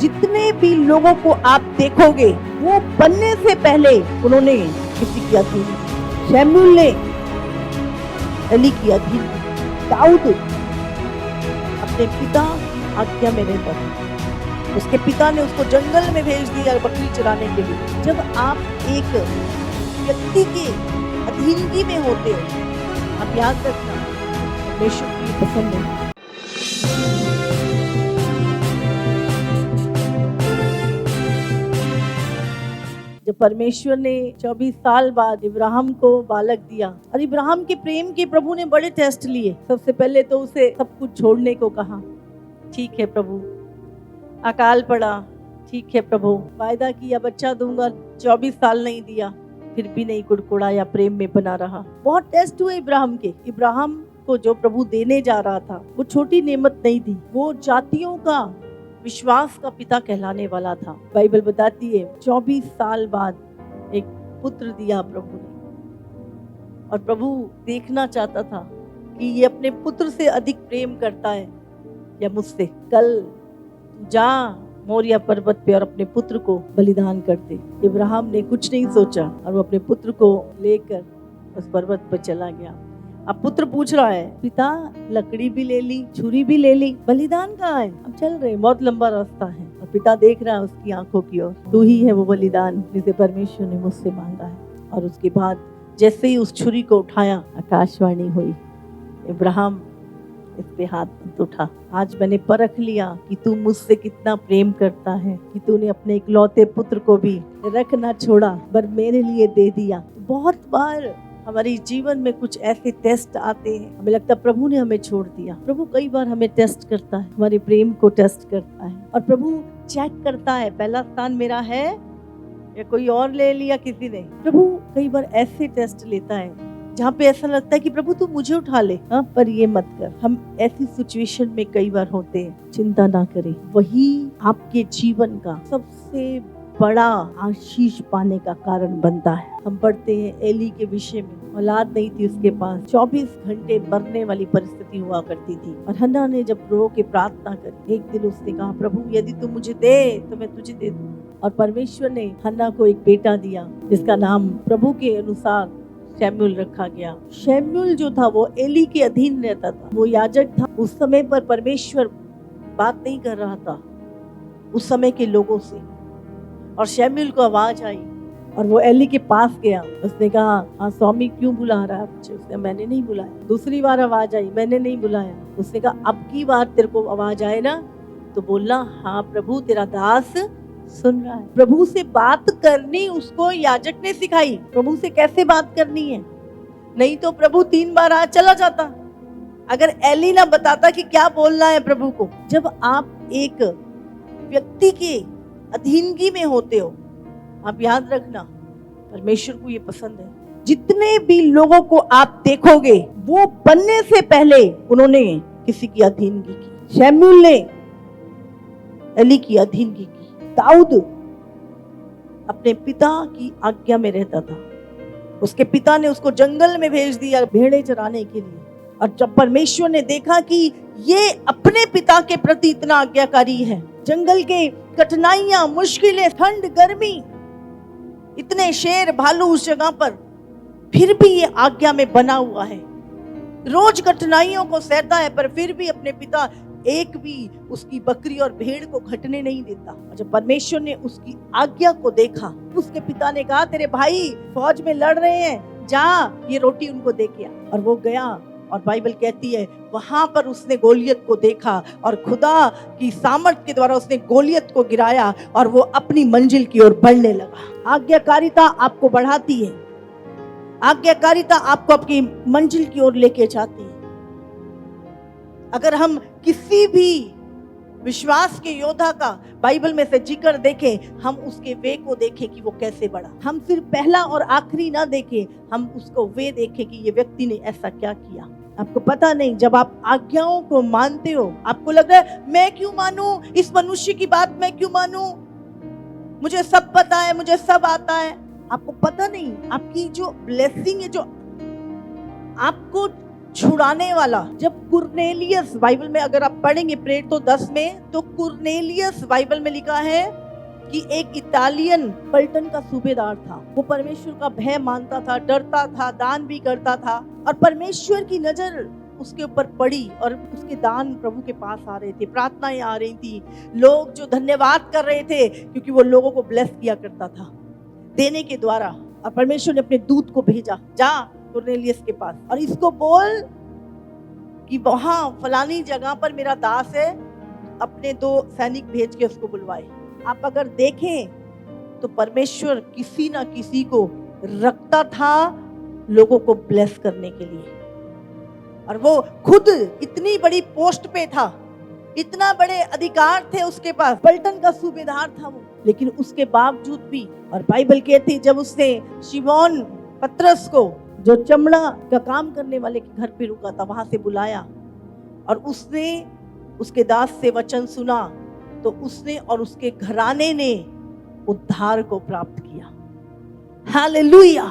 जितने भी लोगों को आप देखोगे वो बनने से पहले उन्होंने किसी की अधीन, शमूएल ने एली की अधीन, दाऊद अपने पिता आज्ञा में रहता था, उसके पिता ने उसको जंगल में भेज दिया बकरी चराने के लिए। जब आप एक व्यक्ति के अधीनगी में होते हो, आप याद रखना परमेश्वर को ये पसंद नहीं। जब परमेश्वर ने 24 साल बाद इब्राहिम को बालक दिया और इब्राहिम के प्रेम के प्रभु ने बड़े टेस्ट लिए। सबसे पहले तो उसे सब कुछ छोड़ने को कहा, ठीक है प्रभु। अकाल पड़ा, ठीक है प्रभु। वायदा किया बच्चा दूंगा, 24 साल नहीं दिया, फिर भी नहीं कुड़कुड़ाया, प्रेम में बना रहा। बहुत टेस्ट हुए इब्राहिम के। इब्राहिम को जो प्रभु देने जा रहा था वो छोटी नेमत नहीं थी, वो जातियों का विश्वास का पिता कहलाने वाला था। बाइबल बताती है 24 साल बाद एक पुत्र दिया प्रभु ने, और प्रभु देखना चाहता था कि ये अपने पुत्र से अधिक प्रेम करता है या मुझसे। कल जा मोरिया पर्वत पे और अपने पुत्र को बलिदान कर दे। इब्राहिम ने कुछ नहीं सोचा और वो अपने पुत्र को लेकर उस पर्वत पर चला गया। अब पुत्र पूछ रहा है, पिता लकड़ी भी ले ली, छुरी भी ले ली, बलिदान कहाँ है? अब चल रहे, बहुत लंबा रास्ता है। और पिता देख रहा है उसकी आंखों की ओर, तू ही है वो बलिदान जिसे परमेश्वर ने मुझसे मांगा है। और उसके बाद जैसे ही उस छुरी को उठाया, आकाशवाणी हुई, इब्राहिम इस पे हाथ मत उठा, आज मैंने परख लिया कि तू मुझसे कितना प्रेम करता है, कि तूने अपने इकलौते पुत्र को भी रख ना छोड़ा पर मेरे लिए दे दिया। बहुत बार हमारे जीवन में कुछ ऐसे टेस्ट आते हैं, हमें लगता है प्रभु ने हमें छोड़ दिया। प्रभु कई बार हमें टेस्ट करता है, हमारे प्रेम को टेस्ट करता है, और प्रभु चेक करता है पहला स्थान मेरा है या कोई और ले लिया किसी ने। प्रभु कई बार ऐसे टेस्ट लेता है जहाँ पे ऐसा लगता है कि प्रभु तू मुझे उठा ले, हाँ, पर ये मत कर। हम ऐसी सिचुएशन में कई बार होते हैं। चिंता ना करें, वही आपके जीवन का सबसे बड़ा आशीष पाने का कारण बनता है। हम पढ़ते हैं एली के विषय में, औलाद नहीं थी उसके पास, 24 घंटे मरने वाली परिस्थिति हुआ करती थी। और हन्ना ने जब रो के प्रार्थना करी, एक दिन उसने कहा, प्रभु यदि तू मुझे दे तो मैं तुझे दे दूं। और परमेश्वर ने हन्ना को एक बेटा दिया जिसका नाम प्रभु के अनुसार शमूएल रखा गया। शमूएल जो था वो एली के अधीन रहता था, वो याजक था। उस समय पर परमेश्वर बात नहीं कर रहा था उस समय के लोगों से, और शमूएल को आवाज आई और वो एली के पास गया। उसने कहा, हाँ स्वामी क्यों बुला रहा है मुझे? उसने, मैंने नहीं बुलाया। दूसरी बार आवाज आई, मैंने नहीं बुलाया। उसने कहा, अब की बार तेरे को आवाज आए ना तो बोलना, हाँ प्रभु तेरा दास सुन रहा है। प्रभु से बात करनी उसको याजक ने सिखाई, प्रभु से कैसे बात करनी है। नहीं तो प्रभु 3 बार आ चला जाता, अगर एली ना बताता कि क्या बोलना है प्रभु को। जब आप एक व्यक्ति के अधीनगी में होते हो, आप याद रखना परमेश्वर को ये पसंद है। जितने भी लोगों को आप देखोगे वो बनने से पहले उन्होंने किसी की अधीनगी की। शमूएल ने एली की अधीनगी की, दाऊद अपने पिता की आज्ञा में रहता था, उसके पिता ने उसको जंगल में भेज दिया भेड़े चराने के लिए। और जब परमेश्वर ने देखा कि ये अपने पिता के प्रति इतना आज्ञाकारी है, जंगल के कठिनाइयां, मुश्किलें, ठंड, गर्मी, इतने शेर भालू उस जगह पर, फिर भी ये आज्ञा में बना हुआ है, रोज कठिनाइयों को सहता है, पर फिर भी अपने पिता एक भी उसकी बकरी और भेड़ को घटने नहीं देता। और जब परमेश्वर ने उसकी आज्ञा को देखा, उसके पिता ने कहा, तेरे भाई फौज में लड़ रहे हैं, जा ये रोटी उनको दे के आ। और वो गया, और बाइबल कहती है वहां पर उसने गोलियत को देखा और खुदा की सामर्थ के द्वारा उसने गोलियत को गिराया और वो अपनी मंजिल की ओर बढ़ने लगा। आज्ञाकारिता आपको बढ़ाती है, आज्ञाकारिता आपको अपनी मंजिल की ओर लेके जाती है। अगर हम किसी भी विश्वास के योद्धा का बाइबल में से जिक्र देखें, हम उसके वे को देखें कि वो कैसे बढ़ा। हम सिर्फ पहला और आखिरी ना देखें, हम उसको वे देखें कि ये व्यक्ति ने ऐसा क्या किया। आपको पता नहीं, जब आप आज्ञाओं को मानते हो, आपको लग रहा है मैं क्यों मानूं, इस मनुष्य की बात मैं क्यों मानूं, मुझे सब पता है, मुझे सब आता है। आपको पता नहीं आपकी जो ब्लेसिंग है, जो आपको छुड़ाने वाला। जब कुरनेलियस, बाइबल में अगर आप पढ़ेंगे प्रेरितों 10 में, तो कुरनेलियस बाइबल में लिखा है कि एक इटालियन पलटन का सूबेदार था। वो परमेश्वर का भय मानता था, डरता था, दान भी करता था, और परमेश्वर की नजर उसके ऊपर पड़ी और उसके दान प्रभु के पास आ रहे थे, प्रार्थनाएं आ रही थी, लोग जो धन्यवाद कर रहे थे, क्योंकि वो लोगों को ब्लेस किया करता था देने के द्वारा। और परमेश्वर ने अपने दूत को भेजा, जा कुरनेलियस के पास और इसको बोल कि वहां फलानी जगह पर मेरा दास है, अपने 2 सैनिक भेज के उसको बुलवाए। आप अगर देखें तो परमेश्वर किसी ना किसी को रखता था लोगों को ब्लेस करने के लिए, और वो खुद इतनी बड़ी पोस्ट पे था, इतना बड़े अधिकार थे उसके पास, पलटन का सूबेदार था वो, लेकिन उसके बावजूद भी, और बाइबल कहती जब उसने शिमोन पतरस को, जो चमड़ा का काम करने वाले के घर पे रुका था, वहां से बुलाया और उसने उसके दास से वचन सुना, तो उसने और उसके घराने ने उद्धार को प्राप्त किया। हालेलुया।